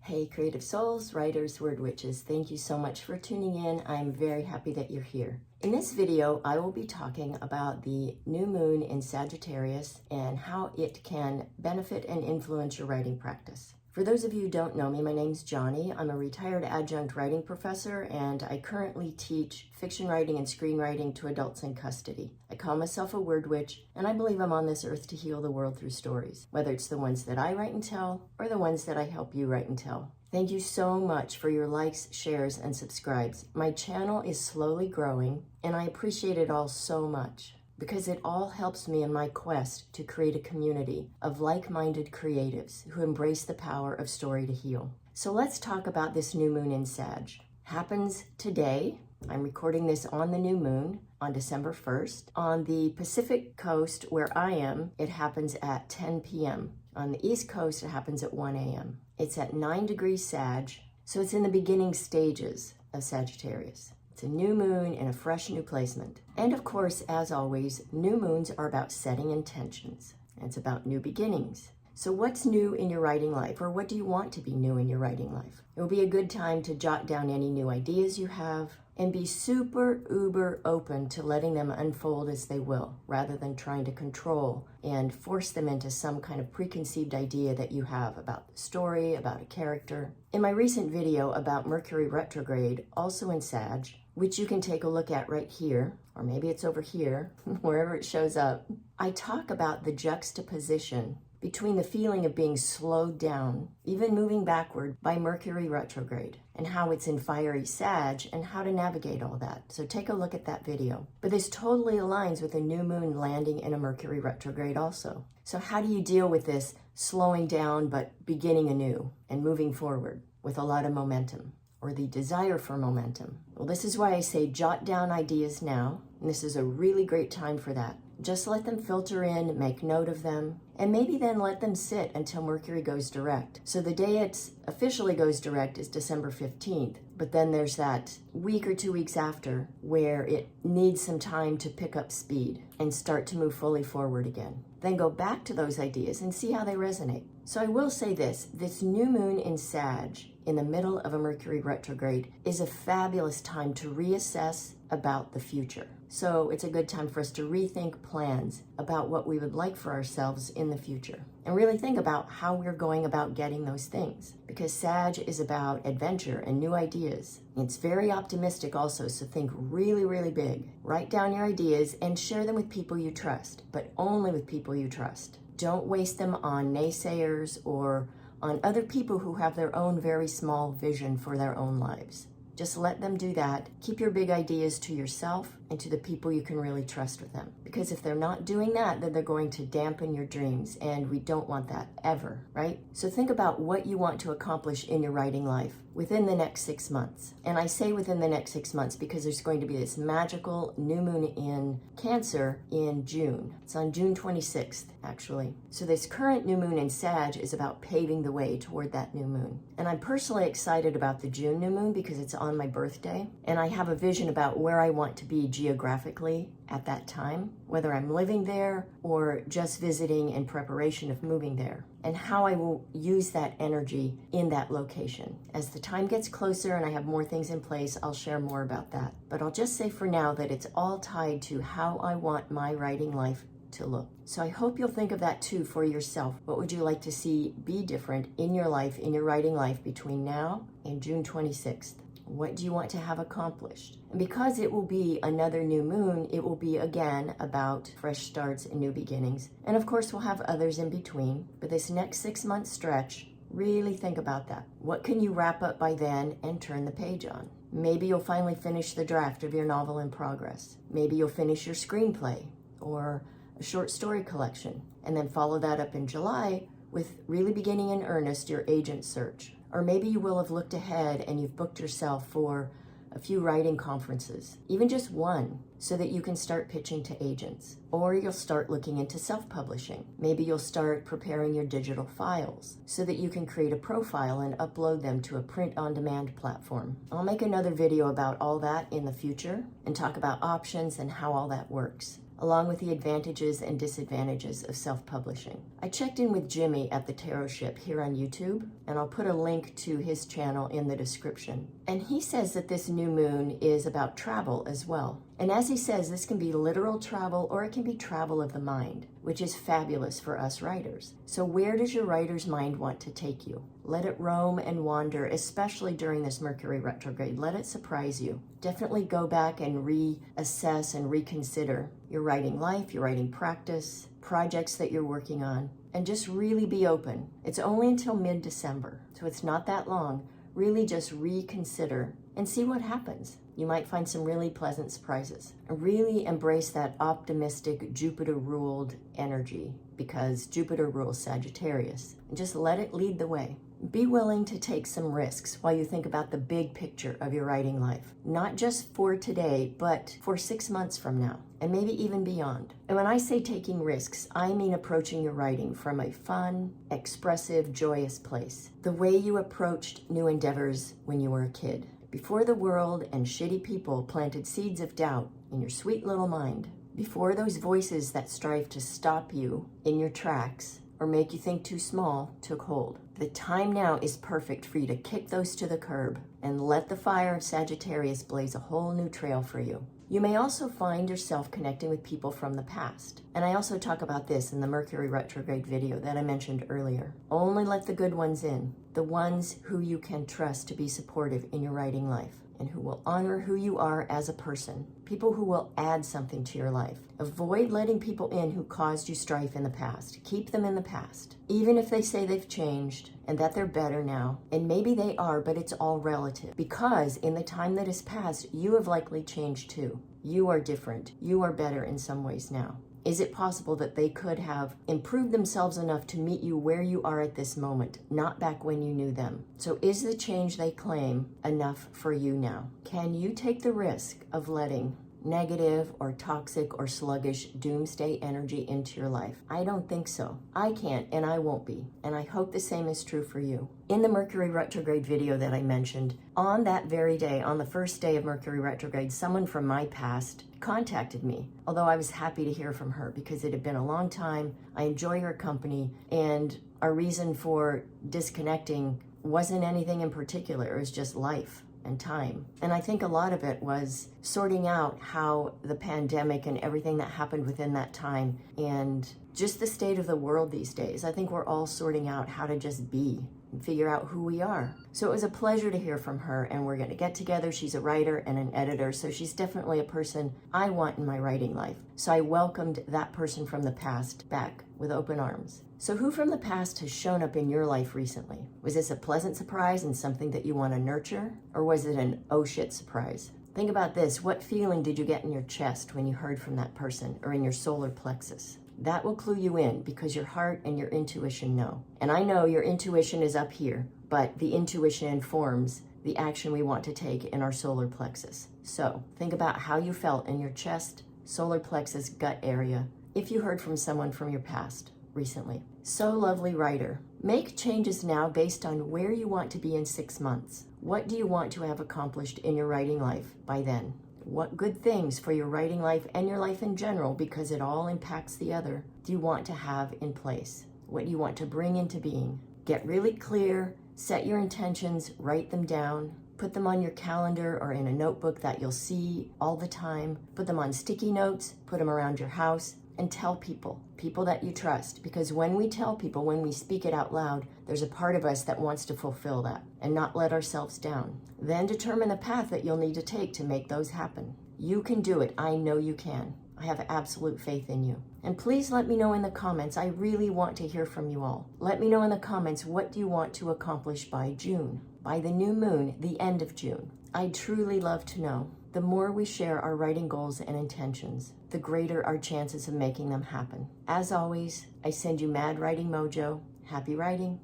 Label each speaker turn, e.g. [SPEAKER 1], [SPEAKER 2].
[SPEAKER 1] Hey creative souls, writers, word witches, thank you so much for tuning in. I'm very happy that you're here. In this video, I will be talking about the new moon in Sagittarius and how it can benefit and influence your writing practice. For those of you who don't know me, my name's Johnny. I'm a retired adjunct writing professor, and I currently teach fiction writing and screenwriting to adults in custody. I call myself a word witch, and I believe I'm on this earth to heal the world through stories, whether it's the ones that I write and tell or the ones that I help you write and tell. Thank you so much for your likes, shares, and subscribes. My channel is slowly growing, and I appreciate it all so much, because it all helps me in my quest to create a community of like-minded creatives who embrace the power of story to heal. So let's talk about this new moon in Sag. Happens today. I'm recording this on the new moon on December 1st. On the Pacific coast where I am, it happens at 10 p.m. On the East Coast, it happens at 1 a.m. It's at 9 degrees Sag, so it's in the beginning stages of Sagittarius. It's a new moon in a fresh new placement. And of course, as always, new moons are about setting intentions. And it's about new beginnings. So what's new in your writing life, or what do you want to be new in your writing life? It will be a good time to jot down any new ideas you have and be super uber open to letting them unfold as they will, rather than trying to control and force them into some kind of preconceived idea that you have about the story, about a character. In my recent video about Mercury retrograde, also in Sag, which you can take a look at right here, or maybe it's over here, wherever it shows up, I talk about the juxtaposition between the feeling of being slowed down, even moving backward by Mercury retrograde, and how it's in fiery Sag and how to navigate all that. So take a look at that video. But this totally aligns with a new moon landing in a Mercury retrograde also. So how do you deal with this slowing down but beginning anew and moving forward with a lot of momentum, or the desire for momentum? Well, this is why I say jot down ideas now, and this is a really great time for that. Just let them filter in, make note of them, and maybe then let them sit until Mercury goes direct. So the day it officially goes direct is December 15th, but then there's that week or 2 weeks after where it needs some time to pick up speed and start to move fully forward again. Then go back to those ideas and see how they resonate. So I will say this new moon in Sag, in the middle of a Mercury retrograde, is a fabulous time to reassess about the future. So it's a good time for us to rethink plans about what we would like for ourselves in the future, and really think about how we're going about getting those things, because Sag is about adventure and new ideas. It's very optimistic also, so think really, really big. Write down your ideas and share them with people you trust, but only with people you trust. Don't waste them on naysayers or on other people who have their own very small vision for their own lives. Just let them do that. Keep your big ideas to yourself and to the people you can really trust with them. Because if they're not doing that, then they're going to dampen your dreams, and we don't want that ever, right? So think about what you want to accomplish in your writing life within the next 6 months. And I say within the next 6 months because there's going to be this magical new moon in Cancer in June. It's on June 26th, actually. So this current new moon in Sag is about paving the way toward that new moon. And I'm personally excited about the June new moon because it's on my birthday, and I have a vision about where I want to be geographically at that time, whether I'm living there or just visiting in preparation of moving there, and how I will use that energy in that location. As the time gets closer and I have more things in place, I'll share more about that. But I'll just say for now that it's all tied to how I want my writing life to look. So I hope you'll think of that too for yourself. What would you like to see be different in your life, in your writing life, between now and June 26th? What do you want to have accomplished? And because it will be another new moon, it will be again about fresh starts and new beginnings. And of course, we'll have others in between. But this next 6-month stretch, really think about that. What can you wrap up by then and turn the page on? Maybe you'll finally finish the draft of your novel in progress. Maybe you'll finish your screenplay or a short story collection, and then follow that up in July with really beginning in earnest your agent search. Or maybe you will have looked ahead and you've booked yourself for a few writing conferences, even just one, so that you can start pitching to agents. Or you'll start looking into self-publishing. Maybe you'll start preparing your digital files so that you can create a profile and upload them to a print-on-demand platform. I'll make another video about all that in the future and talk about options and how all that works. along with the advantages and disadvantages of self-publishing. I checked in with Jimmy at the Tarot Ship here on YouTube, and I'll put a link to his channel in the description. And he says that this new moon is about travel as well. And as he says, this can be literal travel or it can be travel of the mind, which is fabulous for us writers. So where does your writer's mind want to take you? Let it roam and wander, especially during this Mercury retrograde. Let it surprise you. Definitely go back and reassess and reconsider your writing life, your writing practice, projects that you're working on, and just really be open. It's only until mid-December, so it's not that long. Really just reconsider and see what happens. You might find some really pleasant surprises. Really embrace that optimistic Jupiter-ruled energy, because Jupiter rules Sagittarius, and just let it lead the way. Be willing to take some risks while you think about the big picture of your writing life, not just for today, but for 6 months from now, and maybe even beyond. And when I say taking risks, I mean approaching your writing from a fun, expressive, joyous place, the way you approached new endeavors when you were a kid, before the world and shitty people planted seeds of doubt in your sweet little mind, before those voices that strive to stop you in your tracks or make you think too small took hold. The time now is perfect for you to kick those to the curb and let the fire of Sagittarius blaze a whole new trail for you. You may also find yourself connecting with people from the past. And I also talk about this in the Mercury retrograde video that I mentioned earlier. Only let the good ones in, the ones who you can trust to be supportive in your writing life and who will honor who you are as a person, people who will add something to your life. Avoid letting people in who caused you strife in the past. Keep them in the past, even if they say they've changed and that they're better now. And maybe they are, but it's all relative, because in the time that has passed, you have likely changed too. You are different. You are better in some ways now. Is it possible that they could have improved themselves enough to meet you where you are at this moment, not back when you knew them? So is the change they claim enough for you now? Can you take the risk of letting negative or toxic or sluggish doomsday energy into your life? I don't think so. I can't, and I won't be. And I hope the same is true for you. In the Mercury retrograde video that I mentioned, on that very day, on the first day of Mercury retrograde, someone from my past contacted me, although I was happy to hear from her because it had been a long time. I enjoy her company, and our reason for disconnecting wasn't anything in particular. It was just life and time. And I think a lot of it was sorting out how the pandemic and everything that happened within that time and just the state of the world these days. I think we're all sorting out how to just be and figure out who we are. So it was a pleasure to hear from her, and we're going to get together. She's a writer and an editor, so she's definitely a person I want in my writing life. So I welcomed that person from the past back with open arms. So who from the past has shown up in your life recently? Was this a pleasant surprise and something that you want to nurture? Or was it an oh shit surprise? Think about this. What feeling did you get in your chest when you heard from that person, or in your solar plexus? That will clue you in, because your heart and your intuition know. And I know your intuition is up here, but the intuition informs the action we want to take in our solar plexus. So think about how you felt in your chest, solar plexus, gut area, if you heard from someone from your past recently. So lovely writer, make changes now based on where you want to be in 6 months. What do you want to have accomplished in your writing life by then? What good things for your writing life and your life in general, because it all impacts the other, do you want to have in place? What do you want to bring into being? Get really clear, set your intentions, write them down, put them on your calendar or in a notebook that you'll see all the time, put them on sticky notes, put them around your house, and tell people that you trust, because when we tell people, when we speak it out loud, there's a part of us that wants to fulfill that and not let ourselves down. Then determine the path that you'll need to take to make those happen. You can do it. I know you can. I have absolute faith in you. And please let me know in the comments. I really want to hear from you all. Let me know in the comments, what do you want to accomplish by June, by the new moon, the end of June? I'd truly love to know. The more we share our writing goals and intentions, the greater our chances of making them happen. As always, I send you mad writing mojo. Happy writing.